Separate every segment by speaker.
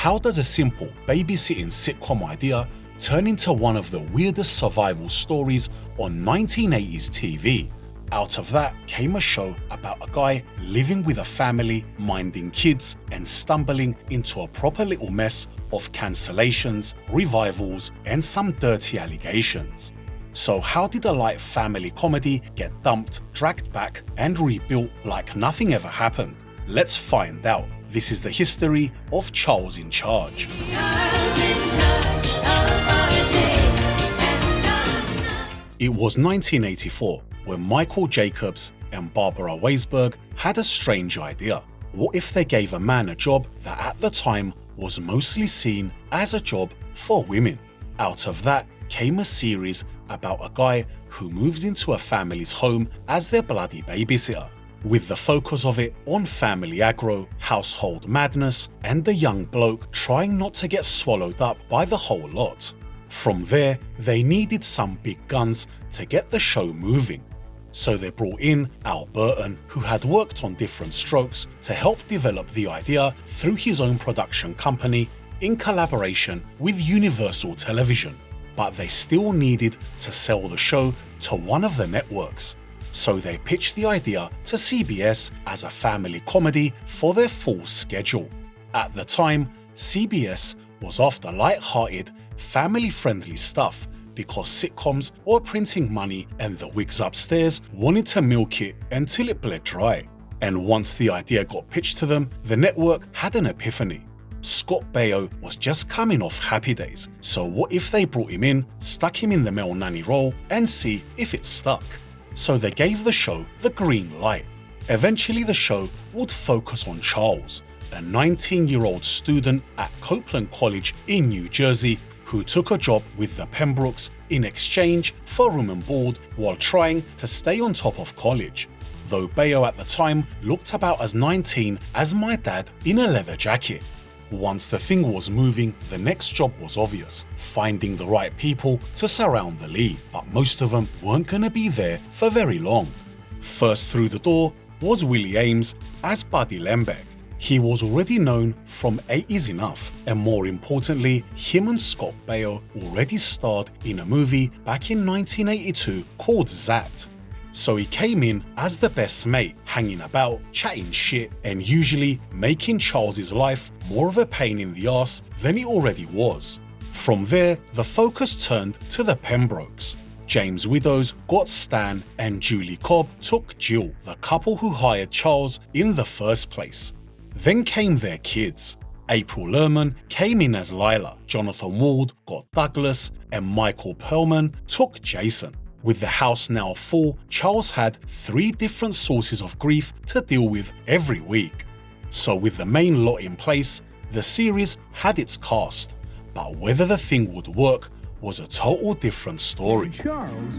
Speaker 1: how does a simple babysitting sitcom idea turn into one of the weirdest survival stories on 1980s TV? Out of that came a show about a guy living with a family, minding kids, and stumbling into a proper little mess of cancellations, revivals, and some dirty allegations. So how did a light family comedy get dumped, dragged back, and rebuilt like nothing ever happened? Let's find out. This is the history of Charles in Charge. It was 1984 when Michael Jacobs and Barbara Weisberg had a strange idea. What if they gave a man a job that at the time was mostly seen as a job for women? Out of that came a series about a guy who moves into a family's home as their bloody babysitter, with the focus of it on family aggro, household madness, and the young bloke trying not to get swallowed up by the whole lot. From there, they needed some big guns to get the show moving. So they brought in Al Burton, who had worked on Different Strokes, to help develop the idea through his own production company in collaboration with Universal Television. But they still needed to sell the show to one of the networks. So they pitched the idea to CBS as a family comedy for their full schedule. At the time, CBS was after light-hearted, family-friendly stuff because sitcoms were printing money and the wigs upstairs wanted to milk it until it bled dry. And once the idea got pitched to them, the network had an epiphany. Scott Baio was just coming off Happy Days, so what if they brought him in, stuck him in the male nanny role, and see if it stuck? So they gave the show the green light. Eventually the show would focus on Charles, a 19-year-old student at Copeland College in New Jersey who took a job with the Pembrokes in exchange for room and board while trying to stay on top of college. Though Baio at the time looked about as 19 as my dad in a leather jacket. Once the thing was moving, the next job was obvious, finding the right people to surround the lead, but most of them weren't gonna be there for very long. First through the door was Willie Ames as Buddy Lembeck. He was already known from 8 Is Enough, and more importantly, him and Scott Baio already starred in a movie back in 1982 called Zapped. So he came in as the best mate, hanging about, chatting shit, and usually making Charles's life more of a pain in the ass than it already was. From there, the focus turned to the Pembrokes. James Widows got Stan, and Julie Cobb took Jill, the couple who hired Charles in the first place. Then came their kids. April Lerman came in as Lila, Jonathan Wald got Douglas, and Michael Perlman took Jason. With the house now full, Charles had 3 different sources of grief to deal with every week. So with the main lot in place, the series had its cast, but whether the thing would work was a total different story.
Speaker 2: Charles,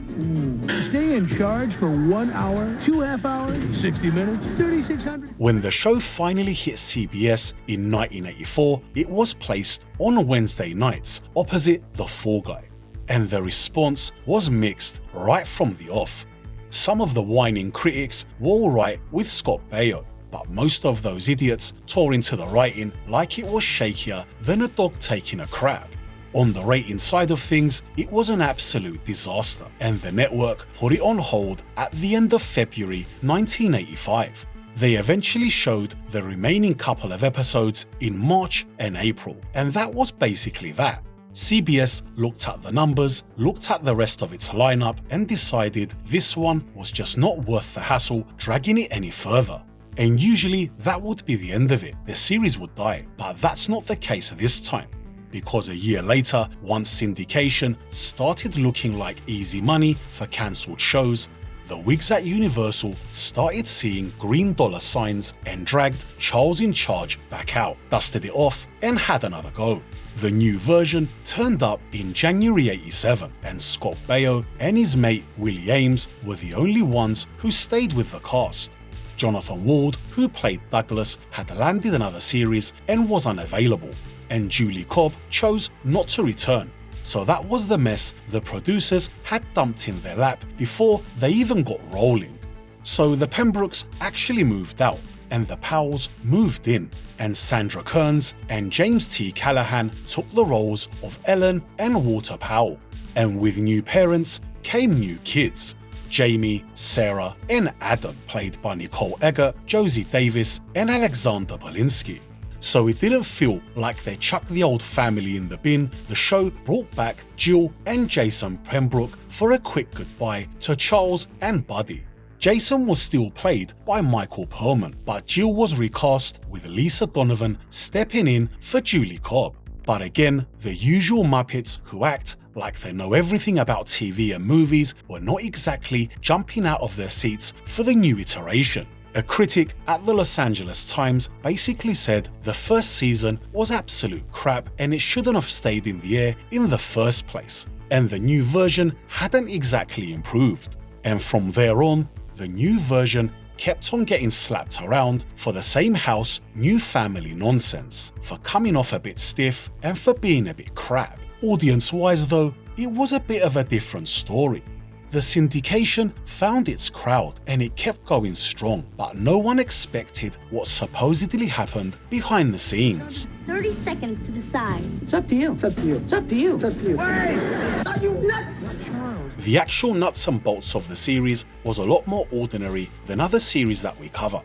Speaker 2: stay in charge for 1 hour, 2 half hours, 60 minutes, 3,600.
Speaker 1: When the show finally hit CBS in 1984, it was placed on Wednesday nights opposite The Fall Guy. And the response was mixed right from the off. Some of the whining critics were alright with Scott Baio, but most of those idiots tore into the writing like it was shakier than a dog taking a crap. On the rating side of things, it was an absolute disaster, and the network put it on hold at the end of February 1985. They eventually showed the remaining couple of episodes in March and April, and that was basically that. CBS looked at the numbers, looked at the rest of its lineup, and decided this one was just not worth the hassle dragging it any further. And usually that would be the end of it, the series would die, but that's not the case this time. Because a year later, once syndication started looking like easy money for cancelled shows, the wigs at Universal started seeing green dollar signs and dragged Charles in Charge back out, dusted it off, and had another go. The new version turned up in January '87, and Scott Baio and his mate Willie Ames were the only ones who stayed with the cast. Jonathan Wald, who played Douglas, had landed another series and was unavailable, and Julie Cobb chose not to return. So that was the mess the producers had dumped in their lap before they even got rolling. So the Pembrokes actually moved out, and the Powells moved in, and Sandra Kearns and James T. Callahan took the roles of Ellen and Walter Powell. And with new parents came new kids. Jamie, Sarah, and Adam, played by Nicole Eggert, Josie Davis, and Alexander Polinsky. So it didn't feel like they chucked the old family in the bin. The show brought back Jill and Jason Pembroke for a quick goodbye to Charles and Buddy. Jason was still played by Michael Perlman, but Jill was recast with Lisa Donovan stepping in for Julie Cobb. But again, the usual Muppets who act like they know everything about TV and movies were not exactly jumping out of their seats for the new iteration. A critic at the Los Angeles Times basically said the first season was absolute crap and it shouldn't have stayed in the air in the first place, and the new version hadn't exactly improved. And from there on, the new version kept on getting slapped around for the same house, new family nonsense, for coming off a bit stiff and for being a bit crap. Audience-wise though, it was a bit of a different story. The syndication found its crowd and it kept going strong, but no one expected what supposedly happened behind the scenes.
Speaker 3: 30 seconds to decide.
Speaker 4: It's up to you. It's up to you. It's up to you. It's up to you.
Speaker 2: Wait! Are you nuts?
Speaker 1: The actual nuts and bolts of the series was a lot more ordinary than other series that we cover.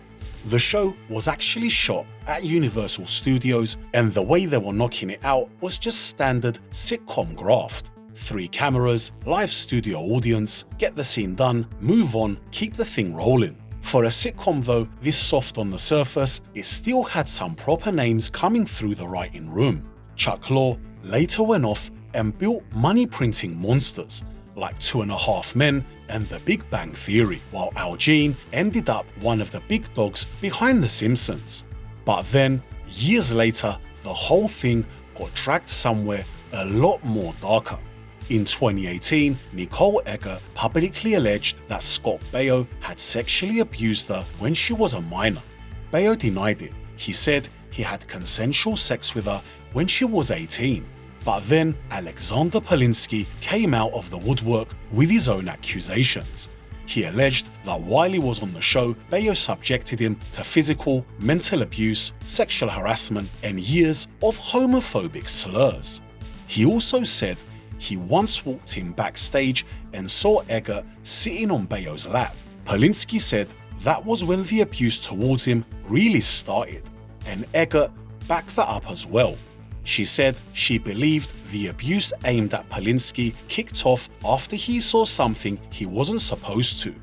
Speaker 1: The show was actually shot at Universal Studios, and the way they were knocking it out was just standard sitcom graft. 3 cameras, live studio audience, get the scene done, move on, keep the thing rolling. For a sitcom though, this soft on the surface, it still had some proper names coming through the writing room. Chuck Lorre later went off and built money-printing monsters like 2.5 Men and The Big Bang Theory, while Al Jean ended up one of the big dogs behind The Simpsons. But then, years later, the whole thing got dragged somewhere a lot more darker. In 2018, Nicole Eggert publicly alleged that Scott Baio had sexually abused her when she was a minor. Baio denied it. He said he had consensual sex with her when she was 18. But then Alexander Polinsky came out of the woodwork with his own accusations. He alleged that while he was on the show, Baio subjected him to physical, mental abuse, sexual harassment, and years of homophobic slurs. He also said he once walked in backstage and saw Eggert sitting on Baio's lap. Polinsky said that was when the abuse towards him really started, and Eggert backed that up as well. She said she believed the abuse aimed at Polinsky kicked off after he saw something he wasn't supposed to.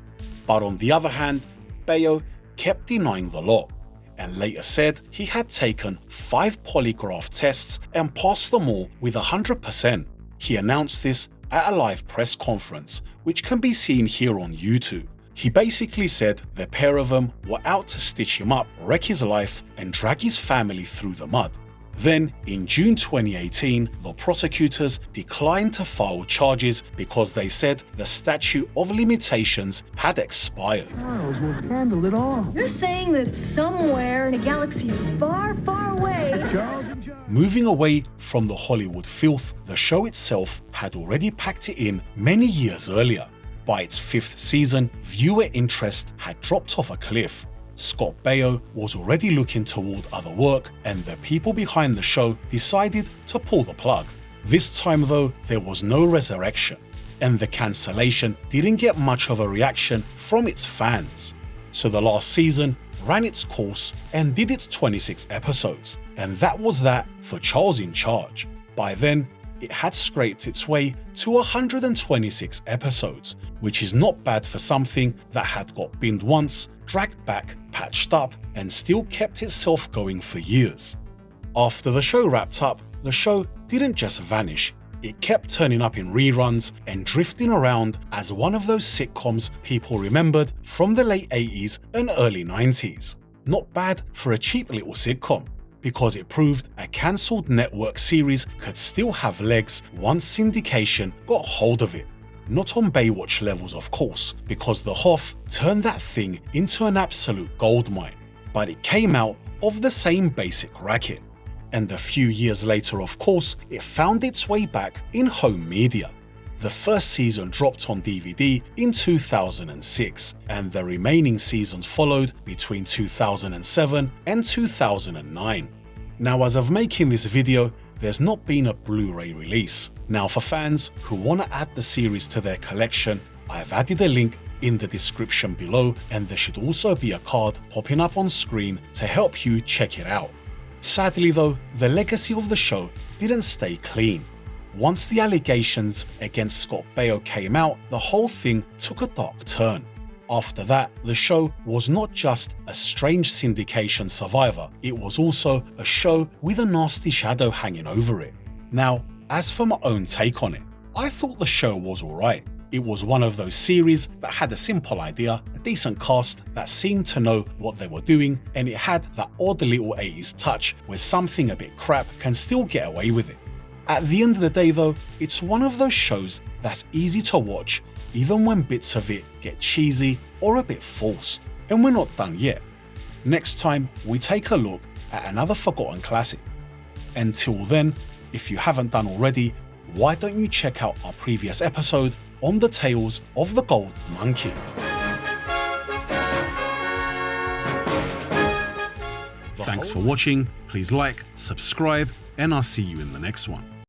Speaker 1: But on the other hand, Baio kept denying the lot, and later said he had taken 5 polygraph tests and passed them all with 100%. He announced this at a live press conference, which can be seen here on YouTube. He basically said the pair of them were out to stitch him up, wreck his life, and drag his family through the mud. Then, in June 2018, the prosecutors declined to file charges because they said the statute of limitations had expired.
Speaker 2: Charles will handle it all.
Speaker 3: You're saying that somewhere in a galaxy far, far away,
Speaker 2: Charles and Charles.
Speaker 1: Moving away from the Hollywood filth, the show itself had already packed it in many years earlier. By its 5th season, viewer interest had dropped off a cliff. Scott Baio was already looking toward other work, and the people behind the show decided to pull the plug. This time though, there was no resurrection, and the cancellation didn't get much of a reaction from its fans. So the last season ran its course and did its 26 episodes, and that was that for Charles in Charge. By then, it had scraped its way to 126 episodes, which is not bad for something that had got binned once, dragged back, patched up, and still kept itself going for years. After the show wrapped up, the show didn't just vanish. It kept turning up in reruns and drifting around as one of those sitcoms people remembered from the late 80s and early 90s. Not bad for a cheap little sitcom, because it proved a cancelled network series could still have legs once syndication got hold of it. Not on Baywatch levels, of course, because the Hoff turned that thing into an absolute goldmine, but it came out of the same basic racket. And a few years later, of course, it found its way back in home media. The first season dropped on DVD in 2006, and the remaining seasons followed between 2007 and 2009. Now, as of making this video, there's not been a Blu-ray release. Now, for fans who want to add the series to their collection, I've added a link in the description below, and there should also be a card popping up on screen to help you check it out. Sadly though, the legacy of the show didn't stay clean. Once the allegations against Scott Baio came out, the whole thing took a dark turn. After that, the show was not just a strange syndication survivor, it was also a show with a nasty shadow hanging over it. Now, as for my own take on it, I thought the show was alright. It was one of those series that had a simple idea, a decent cast that seemed to know what they were doing, and it had that odd little 80s touch where something a bit crap can still get away with it. At the end of the day though, it's one of those shows that's easy to watch even when bits of it get cheesy or a bit forced. And we're not done yet. Next time, we take a look at another forgotten classic. Until then, if you haven't done already, why don't you check out our previous episode on the Tales of the Gold Monkey. Thanks for watching, please like, subscribe, and I'll see you in the next one.